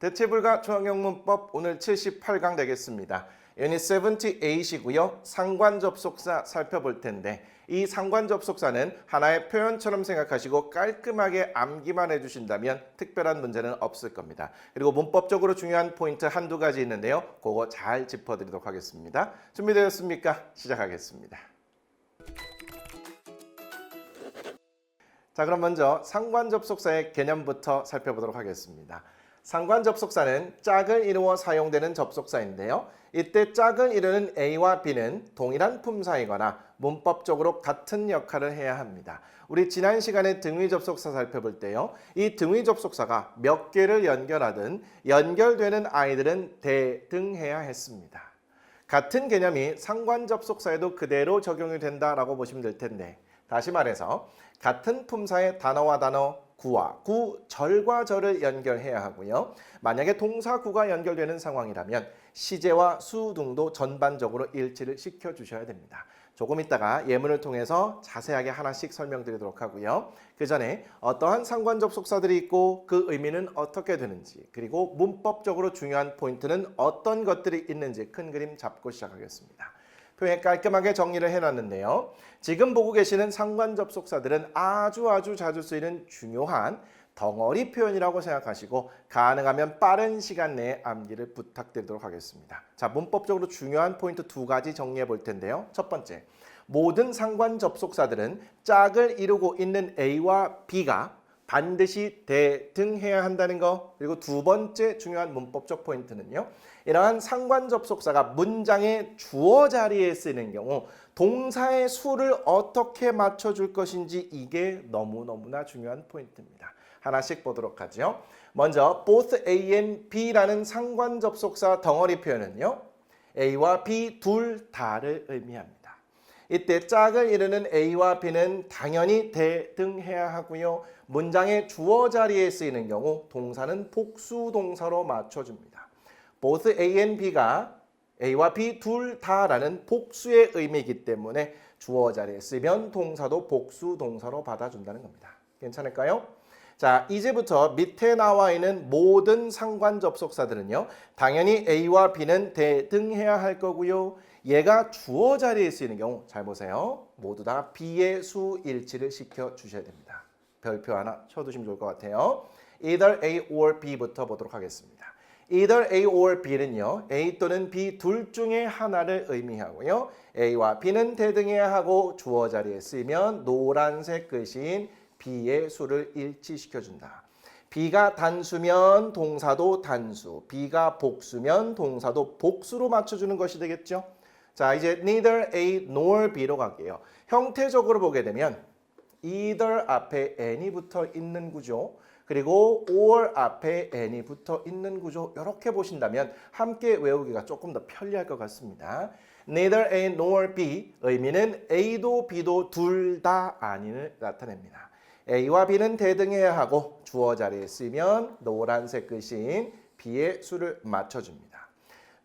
대체불가 중앙형 문법 오늘 78강 되겠습니다. 유닛 78이고요. 상관접속사 살펴볼 텐데 이 상관접속사는 하나의 표현처럼 생각하시고 깔끔하게 암기만 해주신다면 특별한 문제는 없을 겁니다. 그리고 문법적으로 중요한 포인트 한두 가지 있는데요. 그거 잘 짚어드리도록 하겠습니다. 준비되었습니까? 시작하겠습니다. 자, 그럼 먼저 상관접속사의 개념부터 살펴보도록 하겠습니다. 상관접속사는 짝을 이루어 사용되는 접속사인데요. 이때 짝을 이루는 A와 B는 동일한 품사이거나 문법적으로 같은 역할을 해야 합니다. 우리 지난 시간에 등위접속사 살펴볼 때요. 이 등위접속사가 몇 개를 연결하든 연결되는 아이들은 대등해야 했습니다. 같은 개념이 상관접속사에도 그대로 적용이 된다라고 보시면 될 텐데 다시 말해서 같은 품사의 단어와 단어, 구와 구, 절과 절을 연결해야 하고요. 만약에 동사 구가 연결되는 상황이라면 시제와 수 등도 전반적으로 일치를 시켜주셔야 됩니다. 조금 있다가 예문을 통해서 자세하게 하나씩 설명드리도록 하고요. 그 전에 어떠한 상관접속사들이 있고 그 의미는 어떻게 되는지 그리고 문법적으로 중요한 포인트는 어떤 것들이 있는지 큰 그림 잡고 시작하겠습니다. 표현 깔끔하게 정리를 해놨는데요. 지금 보고 계시는 상관접속사들은 아주 자주 쓰이는 중요한 덩어리 표현이라고 생각하시고 가능하면 빠른 시간 내에 암기를 부탁드리도록 하겠습니다. 자, 문법적으로 중요한 포인트 두 가지 정리해 볼 텐데요. 첫 번째, 모든 상관접속사들은 짝을 이루고 있는 A와 B가 반드시 대등해야 한다는 거. 그리고 두 번째 중요한 문법적 포인트는요. 이러한 상관접속사가 문장의 주어 자리에 쓰이는 경우 동사의 수를 어떻게 맞춰줄 것인지 이게 너무나 중요한 포인트입니다. 하나씩 보도록 하죠. 먼저 both A and B라는 상관접속사 덩어리 표현은요. A와 B 둘 다를 의미합니다. 이때 짝을 이루는 A와 B는 당연히 대등해야 하고요. 문장의 주어 자리에 쓰이는 경우 동사는 복수 동사로 맞춰줍니다. both A and B가 A와 B 둘 다라는 복수의 의미이기 때문에 주어 자리에 쓰면 동사도 복수 동사로 받아준다는 겁니다. 괜찮을까요? 자, 이제부터 밑에 나와 있는 모든 상관접속사들은요. 당연히 A와 B는 대등해야 할 거고요. 얘가 주어 자리에 쓰이는 경우 잘 보세요. 모두 다 B의 수 일치를 시켜주셔야 됩니다. 별표 하나 쳐두시면 좋을 것 같아요. Either A or B부터 보도록 하겠습니다. Either A or B는요. A 또는 B 둘 중에 하나를 의미하고요. A와 B는 대등해야 하고 주어 자리에 쓰이면 노란색 글씨인 B의 수를 일치시켜준다. B가 단수면 동사도 단수, B가 복수면 동사도 복수로 맞춰주는 것이 되겠죠. 자, 이제 neither A nor B로 갈게요. 형태적으로 보게 되면 either 앞에 n이 붙어 있는 구조, 그리고 or 앞에 n이 붙어 있는 구조 이렇게 보신다면 함께 외우기가 조금 더 편리할 것 같습니다. Neither A nor B 의미는 A도 B도 둘 다 아닌을 나타냅니다. A와 B는 대등해야 하고 주어 자리에 쓰이면 노란색 글씨인 B의 수를 맞춰줍니다.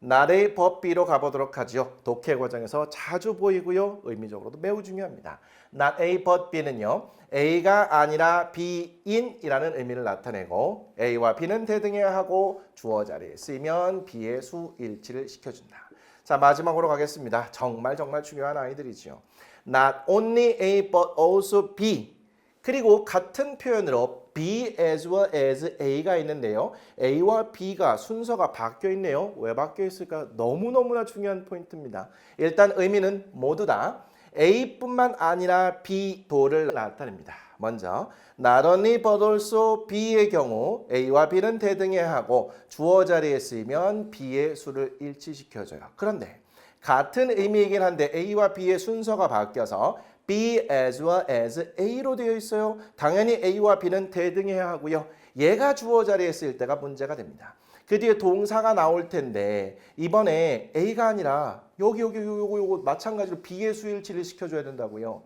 Not A but B로 가보도록 하죠. 독해 과정에서 자주 보이고요. 의미적으로도 매우 중요합니다. Not A but B는요. A가 아니라 B인이라는 의미를 나타내고 A와 B는 대등해야 하고 주어 자리에 쓰이면 B의 수 일치를 시켜준다. 자, 마지막으로 가겠습니다. 정말 중요한 아이들이죠. Not only A but also B. 그리고 같은 표현으로 B as well as A가 있는데요. A와 B가 순서가 바뀌어 있네요. 왜 바뀌어 있을까? 너무나 중요한 포인트입니다. 일단 의미는 모두 다 A뿐만 아니라 B도를 나타냅니다. 먼저 not only but also B의 경우 A와 B는 대등해야 하고 주어 자리에 쓰이면 B의 수를 일치시켜줘요. 그런데 같은 의미이긴 한데 A와 B의 순서가 바뀌어서 B as well as A로 되어 있어요. 당연히 A와 B는 대등해야 하고요. 얘가 주어 자리에 쓰일 때가 문제가 됩니다. 그 뒤에 동사가 나올 텐데 이번에 A가 아니라 요거 마찬가지로 B의 수일치를 시켜줘야 된다고요.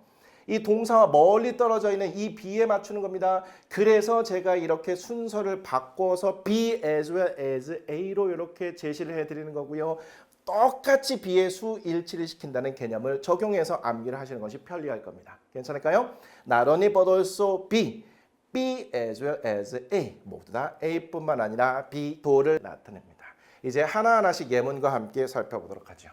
이 동사와 멀리 떨어져 있는 이 B에 맞추는 겁니다. 그래서 제가 이렇게 순서를 바꿔서 B as well as A로 이렇게 제시를 해드리는 거고요. 똑같이 B의 수 일치를 시킨다는 개념을 적용해서 암기를 하시는 것이 편리할 겁니다. 괜찮을까요? Not only but also B. B as well as A 모두 다 A뿐만 아니라 B, 도를 나타냅니다. 이제 하나하나씩 예문과 함께 살펴보도록 하죠.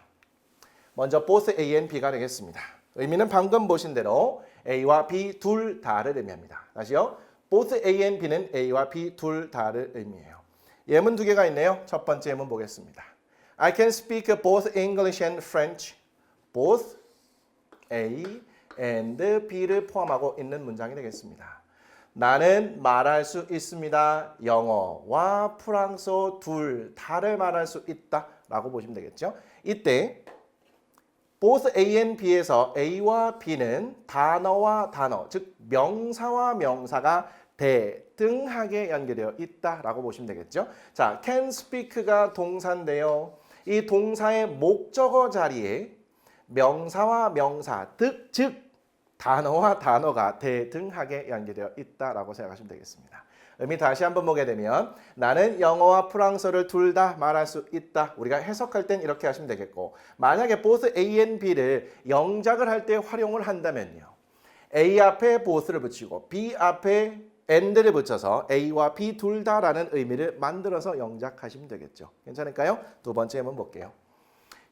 먼저 both A and B가 되겠습니다. 의미는 방금 보신 대로 A와 B 둘 다를 의미합니다. 다시요. both A and B는 A와 B 둘 다를 의미해요. 예문 두 개가 있네요. 첫 번째 예문 보겠습니다. I can speak both English and French. both A and B를 포함하고 있는 문장이 되겠습니다. 나는 말할 수 있습니다. 영어와 프랑스어 둘 다를 말할 수 있다 라고 보시면 되겠죠. 이때 both A and B에서 A와 B는 단어와 단어, 즉 명사와 명사가 대등하게 연결되어 있다라고 보시면 되겠죠. 자, can speak가 동사인데요. 이 동사의 목적어 자리에 명사와 명사, 즉 단어와 단어가 대등하게 연결되어 있다라고 생각하시면 되겠습니다. 의미 다시 한번 보게 되면 나는 영어와 프랑스어를 둘 다 말할 수 있다. 우리가 해석할 땐 이렇게 하시면 되겠고 만약에 both A and B를 영작을 할 때 활용을 한다면요. A 앞에 both를 붙이고 B 앞에 and를 붙여서 A와 B 둘 다라는 의미를 만들어서 영작하시면 되겠죠. 괜찮을까요? 두 번째 한번 볼게요.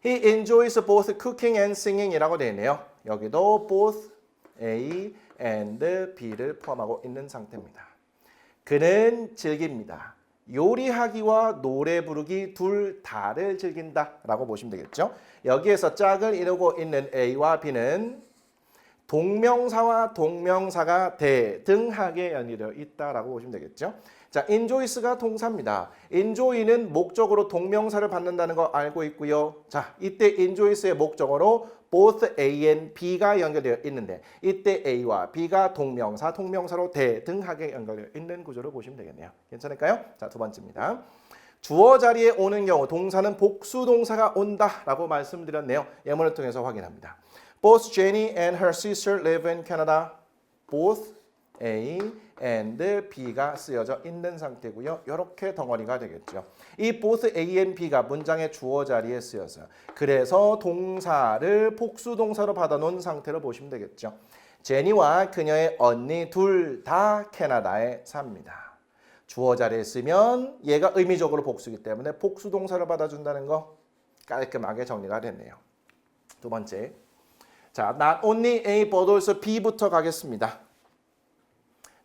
He enjoys both cooking and singing이라고 되어 있네요. 여기도 both A and B를 포함하고 있는 상태입니다. 그는 즐깁니다. 요리하기와 노래 부르기 둘 다를 즐긴다라고 보시면 되겠죠. 여기에서 짝을 이루고 있는 A와 B는 동명사와 동명사가 대등하게 연결되어 있다라고 보시면 되겠죠. 자, enjoys가 동사입니다. enjoy는 목적으로 동명사를 받는다는 거 알고 있고요. 자, 이때 enjoys의 목적어로 both A and B가 연결되어 있는데 이때 A와 B가 동명사, 동명사로 대등하게 연결되어 있는 구조를 보시면 되겠네요. 괜찮을까요? 자, 두 번째입니다. 주어 자리에 오는 경우 동사는 복수 동사가 온다라고 말씀드렸네요. 예문을 통해서 확인합니다. Both Jenny and her sister live in Canada. Both A and B가 쓰여져 있는 상태고요. 이렇게 덩어리가 되겠죠. 이 both A and B가 문장의 주어 자리에 쓰여서 그래서 동사를 복수 동사로 받아놓은 상태로 보시면 되겠죠. 제니와 그녀의 언니 둘 다 캐나다에 삽니다. 주어 자리에 쓰면 얘가 의미적으로 복수이기 때문에 복수 동사를 받아준다는 거 깔끔하게 정리가 됐네요. 두 번째. 자, not only A but also B부터 가겠습니다.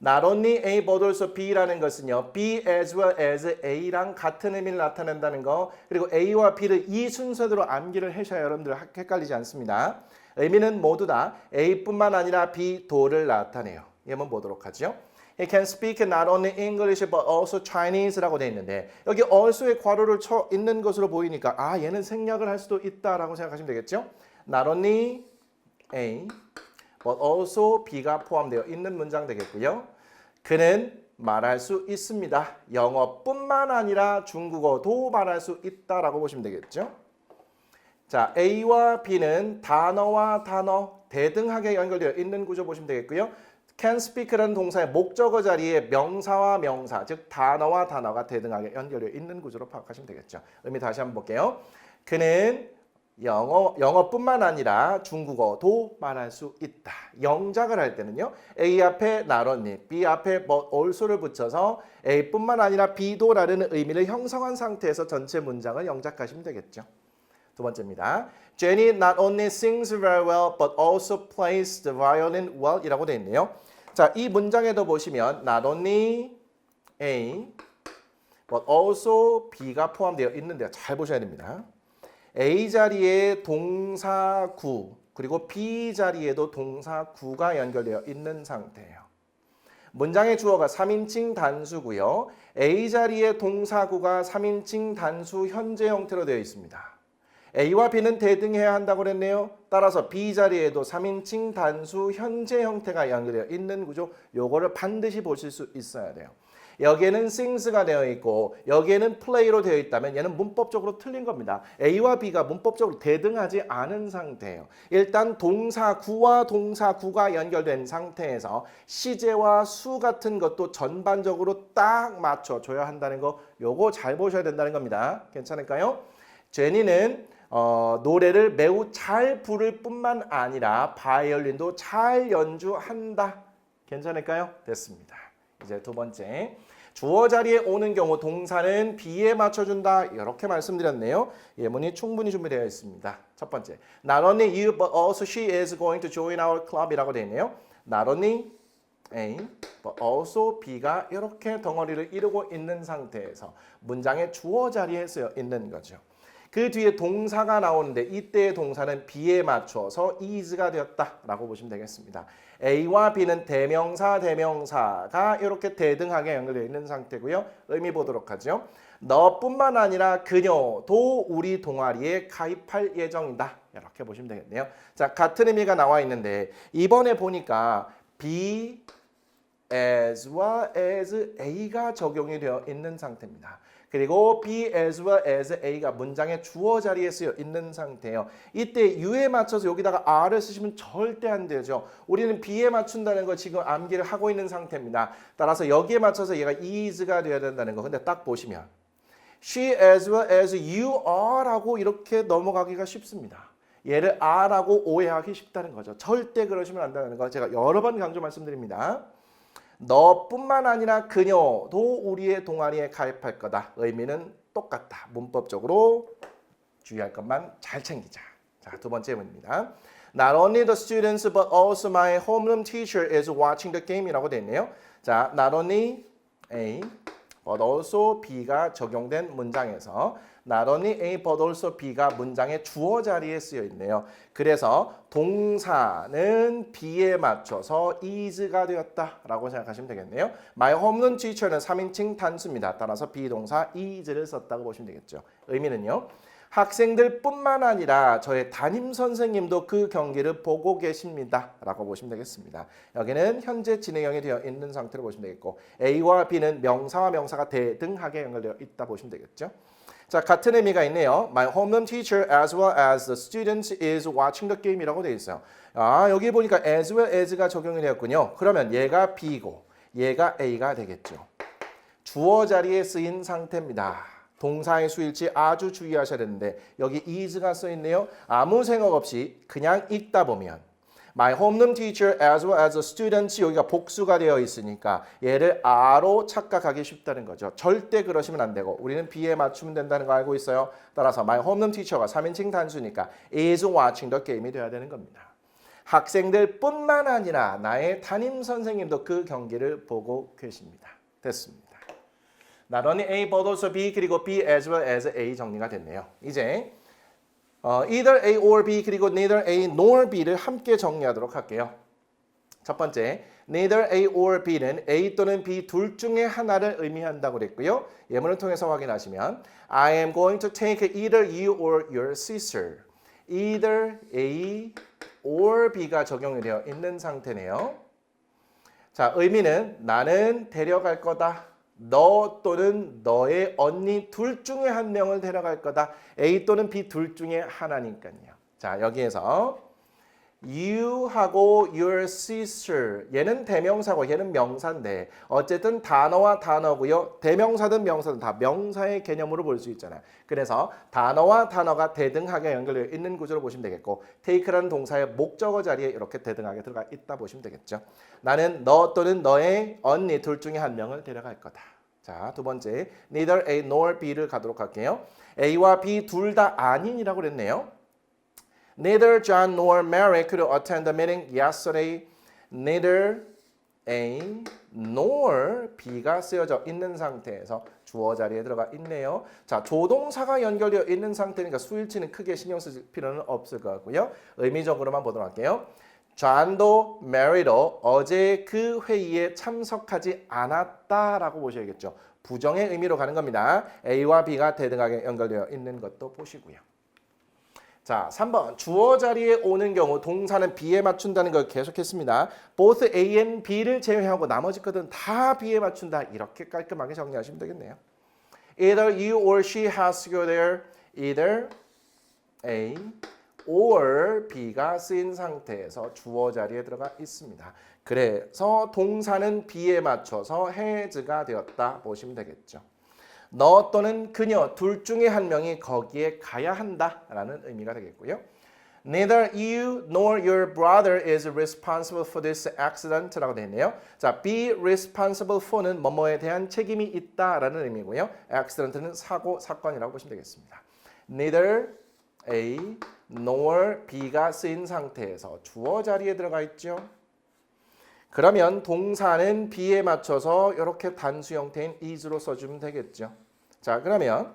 Not only A but also B라는 것은요. B as well as A랑 같은 의미를 나타낸다는 거 그리고 A와 B를 이 순서대로 암기를 하셔야 여러분들 헷갈리지 않습니다. 의미는 모두 다 A뿐만 아니라 B, 도를 나타내요. 예문 보도록 하죠. He can speak not only English but also Chinese라고 되어 있는데 여기 also의 괄호를 쳐 있는 것으로 보이니까 아 얘는 생략을 할 수도 있다라고 생각하시면 되겠죠. Not only A but also B가 포함되어 있는 문장 되겠고요. 그는 말할 수 있습니다. 영어뿐만 아니라 중국어도 말할 수 있다라고 보시면 되겠죠. 자, A와 B는 단어와 단어 대등하게 연결되어 있는 구조 보시면 되겠고요. can speak라는 동사의 목적어 자리에 명사와 명사, 즉 단어와 단어가 대등하게 연결되어 있는 구조로 파악하시면 되겠죠. 의미 다시 한번 볼게요. 그는 영어뿐만 아니라 중국어도 말할 수 있다. 영작을 할 때는요. A 앞에 not only, B 앞에 but also를 붙여서 A뿐만 아니라 B도라는 의미를 형성한 상태에서 전체 문장을 영작하시면 되겠죠. 두 번째입니다. Jenny not only sings very well but also plays the violin well 이라고 되어 있네요. 자, 이 문장에도 보시면 not only A but also B가 포함되어 있는데요. 잘 보셔야 됩니다. A 자리에 동사구 그리고 B 자리에도 동사구가 연결되어 있는 상태예요. 문장의 주어가 3인칭 단수고요. A 자리에 동사구가 3인칭 단수 현재 형태로 되어 있습니다. A와 B는 대등해야 한다고 그랬네요. 따라서 B 자리에도 3인칭 단수 현재 형태가 연결되어 있는 구조 요거를 반드시 보실 수 있어야 돼요. 여기에는 sings가 되어 있고 여기에는 play로 되어 있다면 얘는 문법적으로 틀린 겁니다. A와 B가 문법적으로 대등하지 않은 상태예요. 일단 동사구와 동사구가 연결된 상태에서 시제와 수 같은 것도 전반적으로 딱 맞춰줘야 한다는 거 요거 잘 보셔야 된다는 겁니다. 괜찮을까요? 제니는 노래를 매우 잘 부를 뿐만 아니라 바이올린도 잘 연주한다. 괜찮을까요? 됐습니다. 이제 두 번째. 주어 자리에 오는 경우 동사는 be에 맞춰준다. 이렇게 말씀드렸네요. 예문이 충분히 준비되어 있습니다. 첫 번째. Not only you but also she is going to join our club 이라고 되어 있네요. Not only A, but also B가 이렇게 덩어리를 이루고 있는 상태에서 문장의 주어 자리에 쓰여 있는 거죠. 그 뒤에 동사가 나오는데 이때의 동사는 B에 맞춰서 is가 되었다라고 보시면 되겠습니다. A와 B는 대명사가 이렇게 대등하게 연결되어 있는 상태고요. 의미 보도록 하죠. 너뿐만 아니라 그녀도 우리 동아리에 가입할 예정이다. 이렇게 보시면 되겠네요. 자, 같은 의미가 나와 있는데 이번에 보니까 B as well as A가 적용이 되어 있는 상태입니다. 그리고 B as well as A가 문장의 주어 자리에 쓰여 있는 상태예요. 이때 U에 맞춰서 여기다가 R을 쓰시면 절대 안 되죠. 우리는 B에 맞춘다는 거 지금 암기를 하고 있는 상태입니다. 따라서 여기에 맞춰서 얘가 is가 되어야 된다는 거. 근데 딱 보시면 She as well as you are라고 이렇게 넘어가기가 쉽습니다. 얘를 are라고 오해하기 쉽다는 거죠. 절대 그러시면 안 된다는 거 제가 여러 번 강조 말씀드립니다. 너뿐만 아니라 그녀도 우리의 동아리에 가입할 거다. 의미는 똑같다. 문법적으로 주의할 것만 잘 챙기자. 자, 두 번째 문입니다. Not only the students but also my homeroom teacher is watching the game이라고 되어 있네요. 자, not only A but also B가 적용된 문장에서 not only A but also B가 문장의 주어 자리에 쓰여 있네요. 그래서 동사는 B에 맞춰서 is가 되었다라고 생각하시면 되겠네요. My homeroom teacher는 3인칭 단수입니다. 따라서 비동사 is를 썼다고 보시면 되겠죠. 의미는요. 학생들뿐만 아니라 저의 담임 선생님도 그 경기를 보고 계십니다. 라고 보시면 되겠습니다. 여기는 현재 진행형이 되어 있는 상태로 보시면 되겠고 A와 B는 명사와 명사가 대등하게 연결되어 있다 보시면 되겠죠. 자, 같은 의미가 있네요. My homeroom teacher as well as the students is watching the game이라고 되어 있어요. 아, 여기 보니까 as well as가 적용이 되었군요. 그러면 얘가 B고 얘가 A가 되겠죠. 주어 자리에 쓰인 상태입니다. 동사의 수일치 아주 주의하셔야 되는데 여기 is가 써있네요. 아무 생각 없이 그냥 읽다 보면 My homeroom teacher as well as the students 여기가 복수가 되어 있으니까 얘를 a로 착각하기 쉽다는 거죠. 절대 그러시면 안 되고 우리는 B에 맞추면 된다는 거 알고 있어요. 따라서 my homeroom teacher가 3인칭 단수니까 is watching the game이 되어야 되는 겁니다. 학생들뿐만 아니라 나의 담임 선생님도 그 경기를 보고 계십니다. 됐습니다. Not only A but also B 그리고 B as well as A 정리가 됐네요. 이제 either A or B 그리고 neither A nor B를 함께 정리하도록 할게요. 첫 번째, neither A or B는 A 또는 B 둘 중에 하나를 의미한다고 그랬고요. 예문을 통해서 확인하시면 I am going to take either you or your sister. either A or B가 적용이 되어 있는 상태네요. 자, 의미는 나는 데려갈 거다. 너 또는 너의 언니 둘 중에 한 명을 데려갈 거다. A 또는 B 둘 중에 하나니까요. 자, 여기에서 you하고 your sister 얘는 대명사고 얘는 명사인데 어쨌든 단어와 단어고요. 대명사든 명사든 다 명사의 개념으로 볼 수 있잖아요. 그래서 단어와 단어가 대등하게 연결되어 있는 구조로 보시면 되겠고 take라는 동사의 목적어 자리에 이렇게 대등하게 들어가 있다 보시면 되겠죠. 나는 너 또는 너의 언니 둘 중에 한 명을 데려갈 거다. 자, 두 번째 neither A nor B를 가도록 할게요. A와 B 둘 다 아닌이라고 그랬네요. Neither John nor Mary could attend the meeting yesterday. Neither A nor B가 쓰여져 있는 상태에서 주어 자리에 들어가 있네요. 자, 조동사가 연결되어 있는 상태니까 수일치는 크게 신경 쓸 필요는 없을 것 같고요. 의미적으로만 보도록 할게요. 존도 메리도 어제 그 회의에 참석하지 않았다라고 보셔야겠죠. 부정의 의미로 가는 겁니다. A와 B가 대등하게 연결되어 있는 것도 보시고요. 자, 3번 주어 자리에 오는 경우 동사는 B에 맞춘다는 걸 계속했습니다. Both A and B를 제외하고 나머지 것은 다 B에 맞춘다. 이렇게 깔끔하게 정리하시면 되겠네요. Either you or she has to go there. Either A or B가 쓰인 상태에서 주어 자리에 들어가 있습니다. 그래서 동사는 B에 맞춰서 has가 되었다 보시면 되겠죠. 너 또는 그녀 둘 중에 한 명이 거기에 가야 한다라는 의미가 되겠고요. Neither you nor your brother is responsible for this accident라고 되어 있네요. 자, be responsible for는 뭐뭐에 대한 책임이 있다라는 의미고요. accident는 사고, 사건이라고 보시면 되겠습니다. Neither A nor B가 쓰인 상태에서 주어 자리에 들어가 있죠. 그러면 동사는 B에 맞춰서 이렇게 단수 형태인 is로 써주면 되겠죠. 자, 그러면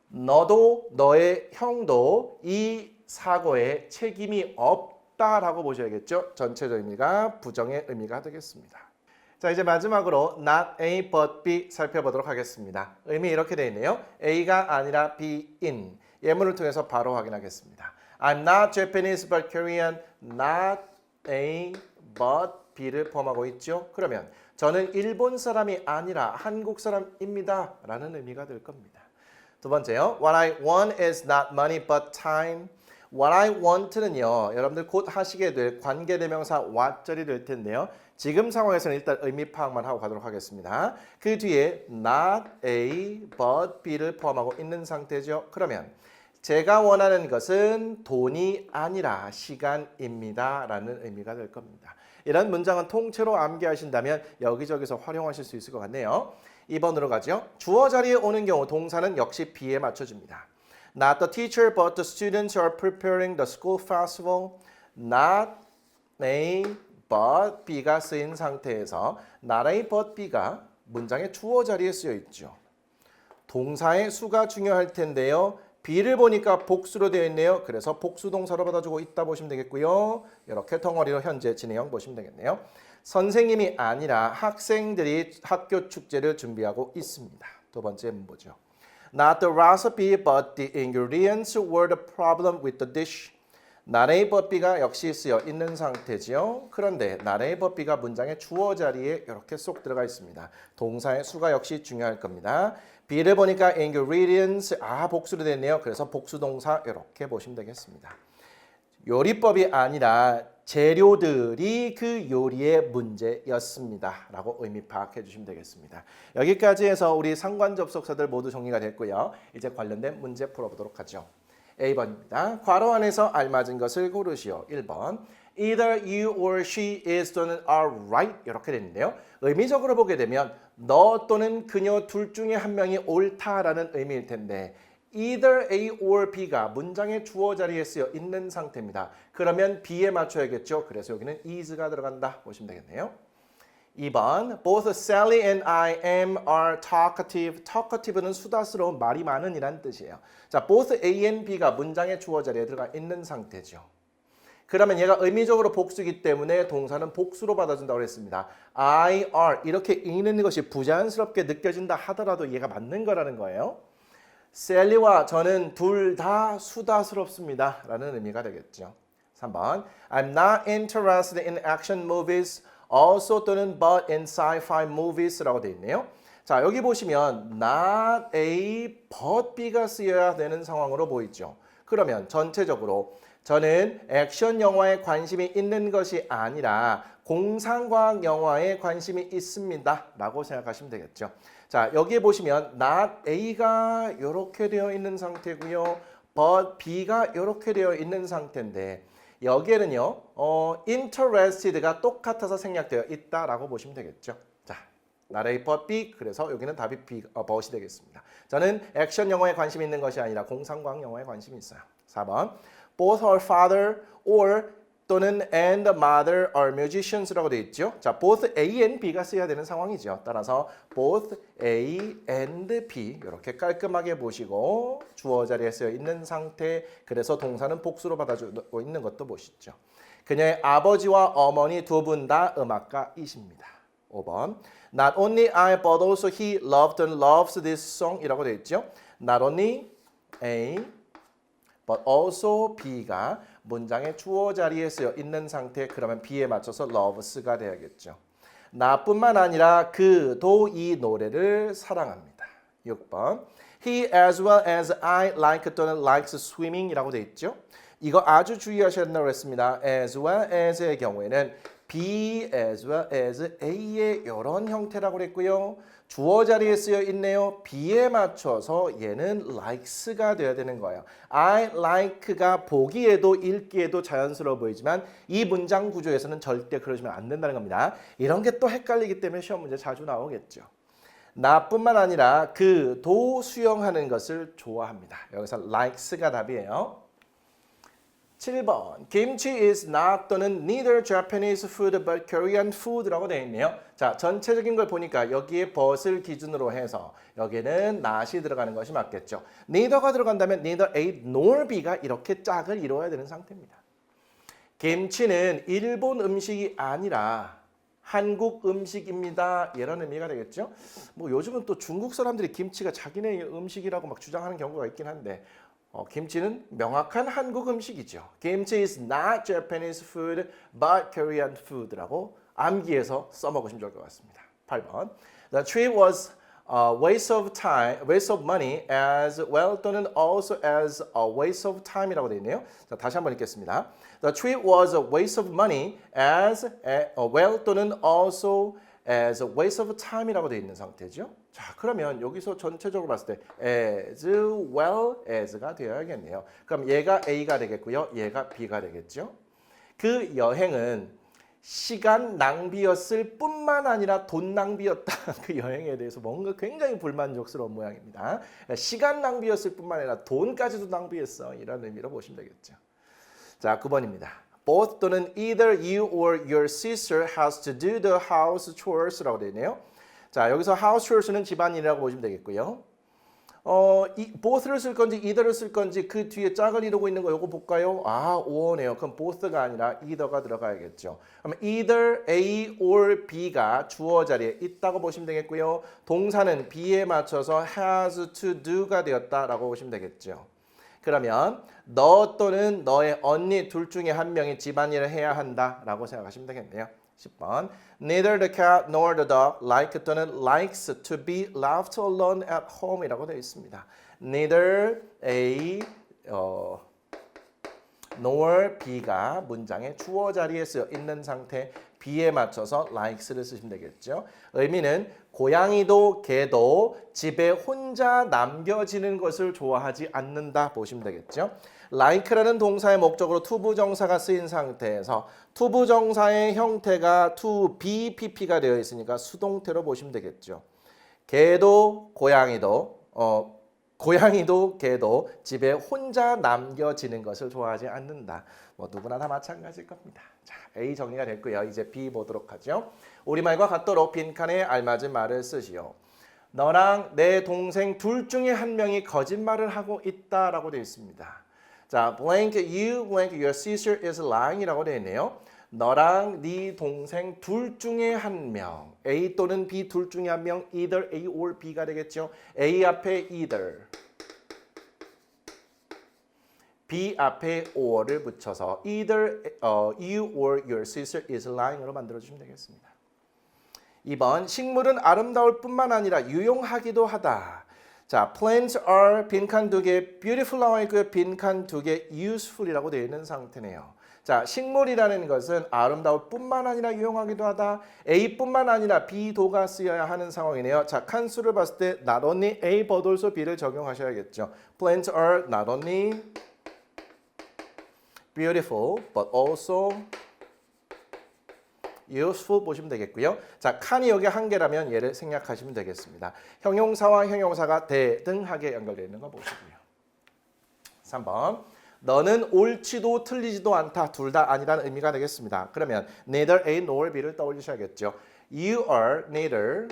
너도 너의 형도 이 사고에 책임이 없다라고 보셔야겠죠. 전체적 의미가 부정의 의미가 되겠습니다. 자, 이제 마지막으로 not A but B 살펴보도록 하겠습니다. 의미 이렇게 되어 있네요. A가 아니라 B인. 예문을 통해서 바로 확인하겠습니다. I'm not Japanese but Korean. Not A but B를 포함하고 있죠. 그러면 저는 일본 사람이 아니라 한국 사람입니다. 라는 의미가 될 겁니다. 두 번째요. What I want is not money but time. What I want는요. 여러분들 곧 하시게 될 관계대명사 what절이 될 텐데요. 지금 상황에서는 일단 의미 파악만 하고 가도록 하겠습니다. 그 뒤에 not A but B를 포함하고 있는 상태죠. 그러면 제가 원하는 것은 돈이 아니라 시간입니다. 라는 의미가 될 겁니다. 이런 문장은 통째로 암기하신다면 여기저기서 활용하실 수 있을 것 같네요. 2번으로 가죠. 주어 자리에 오는 경우 동사는 역시 B에 맞춰줍니다. Not the teacher but the students are preparing the school festival. Not A but B가 쓰인 상태에서 not A but B가 문장의 주어 자리에 쓰여 있죠. 동사의 수가 중요할 텐데요. B를 보니까 복수로 되어 있네요. 그래서 복수 동사로 받아주고 있다 보시면 되겠고요. 이렇게 덩어리로 현재 진행형 보시면 되겠네요. 선생님이 아니라 학생들이 학교 축제를 준비하고 있습니다. 두 번째 문보죠. Not the recipe but the ingredients were the problem with the dish. Not A but B가 역시 쓰여 있는 상태지요. 그런데 not A but B가 문장의 주어 자리에 이렇게 쏙 들어가 있습니다. 동사의 수가 역시 중요할 겁니다. B를 보니까 ingredients 복수로 됐네요. 그래서 복수 동사 이렇게 보시면 되겠습니다. 요리법이 아니라 재료들이 그 요리의 문제였습니다. 라고 의미 파악해 주시면 되겠습니다. 여기까지 해서 우리 상관 접속사들 모두 정리가 됐고요. 이제 관련된 문제 풀어보도록 하죠. A번입니다. 괄호 안에서 알맞은 것을 고르시오. 1번 Either you or she is 또는 are right 이렇게 되는데요. 의미적으로 보게 되면 너 또는 그녀 둘 중에 한 명이 옳다라는 의미일 텐데 either A or B가 문장의 주어 자리에 쓰여 있는 상태입니다. 그러면 B에 맞춰야겠죠. 그래서 여기는 is가 들어간다 보시면 되겠네요. 2번 Both Sally and I am are talkative. talkative는 수다스러운 말이 많은 이란 뜻이에요. 자, both A and B가 문장의 주어 자리에 들어가 있는 상태죠. 그러면 얘가 의미적으로 복수이기 때문에 동사는 복수로 받아준다고 했습니다. I are 이렇게 읽는 것이 부자연스럽게 느껴진다 하더라도 얘가 맞는 거라는 거예요. 셀리와 저는 둘 다 수다스럽습니다. 라는 의미가 되겠죠. 3번 I'm not interested in action movies. also 또는 but in sci-fi movies라고 되어 있네요. 자, 여기 보시면 not A but B가 쓰여야 되는 상황으로 보이죠. 그러면 전체적으로 저는 액션 영화에 관심이 있는 것이 아니라 공상과학 영화에 관심이 있습니다. 라고 생각하시면 되겠죠. 자, 여기에 보시면 not A가 이렇게 되어 있는 상태고요. but B가 이렇게 되어 있는 상태인데 여기에는요. interested가 똑같아서 생략되어 있다라고 보시면 되겠죠. 자, not A but B. 그래서 여기는 답이 B, but이 되겠습니다. 저는 액션 영화에 관심이 있는 것이 아니라 공상과학 영화에 관심이 있어요. 4번 Both her father or 또는 and mother are musicians라고 되어 있죠. 자, both A and B가 쓰여야 되는 상황이죠. 따라서 both A and B 이렇게 깔끔하게 보시고 주어 자리에 쓰여 있는 상태. 그래서 동사는 복수로 받아주고 있는 것도 보시죠. 그녀의 아버지와 어머니 두 분 다 음악가이십니다. 5번 Not only I but also he loved and loves this song 이라고 되어 있죠. Not only A but also B가 문장의 주어 자리에 쓰여 있는 상태. 그러면 B에 맞춰서 loves가 돼야겠죠. 나뿐만 아니라 그도 이 노래를 사랑합니다. 6번 He as well as I like 또는 likes swimming 이라고 되어 있죠. 이거 아주 주의하셔야 된다고 했습니다. as well as의 경우에는 B as well as A의 이런 형태라고 그랬고요. 주어 자리에 쓰여 있네요. B에 맞춰서 얘는 likes가 돼야 되는 거예요. I like가 보기에도 읽기에도 자연스러워 보이지만 이 문장 구조에서는 절대 그러시면 안 된다는 겁니다. 이런 게 또 헷갈리기 때문에 시험 문제 자주 나오겠죠. 나뿐만 아니라 그도 수영하는 것을 좋아합니다. 여기서 likes가 답이에요. 7번 김치 is not 또는 neither Japanese food but Korean food라고 되어 있네요. 자, 전체적인 걸 보니까 여기에 but을 기준으로 해서 여기는 not이 들어가는 것이 맞겠죠. neither가 들어간다면 neither A nor B가 이렇게 짝을 이루어야 되는 상태입니다. 김치는 일본 음식이 아니라 한국 음식입니다. 이런 의미가 되겠죠. 뭐 요즘은 또 중국 사람들이 김치가 자기네 음식이라고 막 주장하는 경우가 있긴 한데 김치는 명확한 한국 음식이죠. 김치 is not Japanese food but Korean food라고 암기해서 써먹으시면 좋을 것 같습니다. 8번 The trip was a waste of time, waste of money as well 또는 also as a waste of time이라고 되어 있네요. 자, 다시 한번 읽겠습니다. The trip was a waste of money as well 또는 also as a waste of time이라고 되어 있는 상태죠. 자, 그러면 여기서 전체적으로 봤을 때 as well as가 되어야겠네요. 그럼 얘가 A가 되겠고요. 얘가 B가 되겠죠. 그 여행은 시간 낭비였을 뿐만 아니라 돈 낭비였다. 그 여행에 대해서 뭔가 굉장히 불만족스러운 모양입니다. 시간 낭비였을 뿐만 아니라 돈까지도 낭비했어. 이런 의미로 보시면 되겠죠. 자, 9번입니다. Both 또는 either you or your sister has to do the house chores라고 되어 있네요. 자, 여기서 house chores는 집안일이라고 보시면 되겠고요. both를 쓸 건지 either를 쓸 건지 그 뒤에 짝을 이루고 있는 거 요거 볼까요? 아, 오네요. 그럼 both가 아니라 either가 들어가야겠죠. 그럼 either A or B가 주어 자리에 있다고 보시면 되겠고요. 동사는 B에 맞춰서 has to do가 되었다라고 보시면 되겠죠. 그러면 너 또는 너의 언니 둘 중에 한 명이 집안일을 해야 한다라고 생각하시면 되겠네요. 10번 Neither the cat nor the dog like 또는 likes to be left alone at home이라고 되어 있습니다. Neither A nor B가 문장의 주어 자리에 쓰여 있는 상태 B에 맞춰서 likes를 쓰시면 되겠죠. 의미는 고양이도 개도 집에 혼자 남겨지는 것을 좋아하지 않는다 보시면 되겠죠. like라는 동사의 목적으로 투부정사가 쓰인 상태에서 투부정사의 형태가 to be pp가 되어 있으니까 수동태로 보시면 되겠죠. 개도 고양이도 개도 집에 혼자 남겨지는 것을 좋아하지 않는다. 뭐 누구나 다 마찬가지일 겁니다. 자, A 정리가 됐고요. 이제 B 보도록 하죠. 우리말과 같도록 빈칸에 알맞은 말을 쓰시오. 너랑 내 동생 둘 중에 한 명이 거짓말을 하고 있다라고 되어 있습니다. 자, blank you, blank your sister is lying이라고 되어 있네요. 너랑 네 동생 둘 중에 한 명, A 또는 B 둘 중에 한 명, either A or B가 되겠죠. A 앞에 either, B 앞에 or를 붙여서 either you or your sister is lying으로 만들어주시면 되겠습니다. 2번, 식물은 아름다울 뿐만 아니라 유용하기도 하다. 자, plants are 빈칸 2개, beautiful 나와 있고요. 빈칸 2개, useful이라고 되어 있는 상태네요. 자, 식물이라는 것은 아름다울 뿐만 아니라 유용하기도 하다. A뿐만 아니라 B도가 쓰여야 하는 상황이네요. 자, 칸수를 봤을 때 not only A but also B를 적용하셔야겠죠. Plants are not only beautiful but also useful 보시면 되겠고요. 자, 칸이 여기 한 개라면 얘를 생략하시면 되겠습니다. 형용사와 형용사가 대등하게 연결되어 있는 거 보시고요. 3번. 너는 옳지도 틀리지도 않다. 둘 다 아니라는 의미가 되겠습니다. 그러면 neither A nor B를 떠올리셔야겠죠. You are neither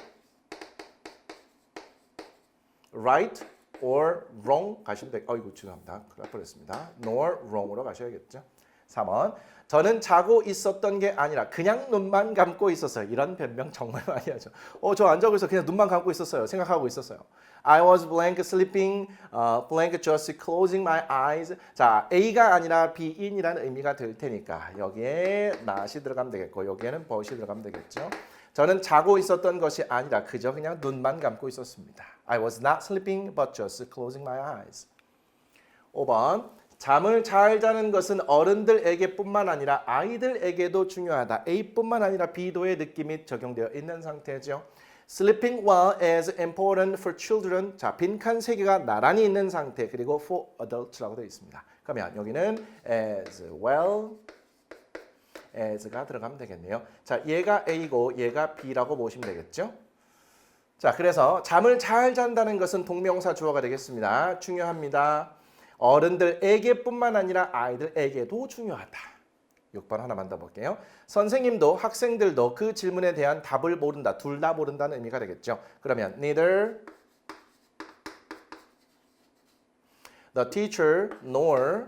right or wrong 가시면 되겠죠. 이거 죄송합니다. 큰일 날 뻔했습니다. nor wrong으로 가셔야겠죠. 3번. 저는 자고 있었던 게 아니라 그냥 눈만 감고 있었어요. 이런 변명 정말 많이 하죠. 저 안 자고 있어. 그냥 눈만 감고 있었어요. 생각하고 있었어요. I was blank sleeping, blank just closing my eyes. 자, A가 아니라 B인이라는 의미가 될 테니까 여기에 not이 들어가면 되겠고 여기에는 but이 들어가면 되겠죠. 저는 자고 있었던 것이 아니라 그저 그냥 눈만 감고 있었습니다. I was not sleeping but just closing my eyes. 5번. 잠을 잘 자는 것은 어른들에게 뿐만 아니라 아이들에게도 중요하다. A뿐만 아니라 B도의 느낌이 적용되어 있는 상태죠. Sleeping well is important for children. 자, 빈칸 3개가 나란히 있는 상태. 그리고 for adults라고 되어 있습니다. 그러면 여기는 as well as가 들어가면 되겠네요. 자, 얘가 A고 얘가 B라고 보시면 되겠죠? 자, 그래서 잠을 잘 잔다는 것은 동명사 주어가 되겠습니다. 중요합니다. 어른들에게뿐만 아니라 아이들에게도 중요하다. 6번 하나만 더 볼게요. 선생님도 학생들도 그 질문에 대한 답을 모른다. 둘 다 모른다는 의미가 되겠죠. 그러면 neither the teacher nor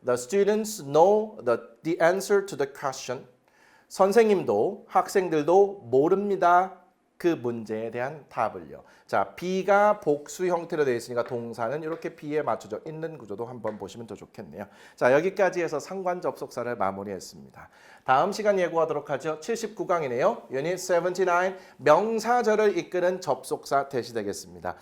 the students know the answer to the question. 선생님도 학생들도 모릅니다. 그 문제에 대한 답을요. 자, B가 복수 형태로 되어 있으니까 동사는 이렇게 B에 맞춰져 있는 구조도 한번 보시면 더 좋겠네요. 자, 여기까지 해서 상관 접속사를 마무리했습니다. 다음 시간 예고하도록 하죠. 79강이네요. 유닛 79 명사절을 이끄는 접속사 대시되겠습니다.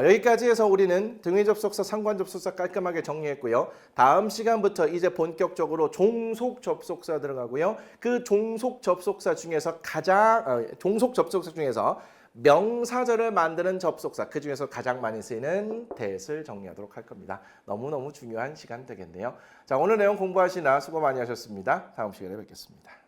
여기까지 해서 우리는 등위 접속사, 상관 접속사 깔끔하게 정리했고요. 다음 시간부터 이제 본격적으로 종속 접속사 들어가고요. 그 종속 접속사 중에서 명사절을 만드는 접속사, 그 중에서 가장 많이 쓰이는 that을 정리하도록 할 겁니다. 너무너무 중요한 시간 되겠네요. 자, 오늘 내용 공부하시나 수고 많이 하셨습니다. 다음 시간에 뵙겠습니다.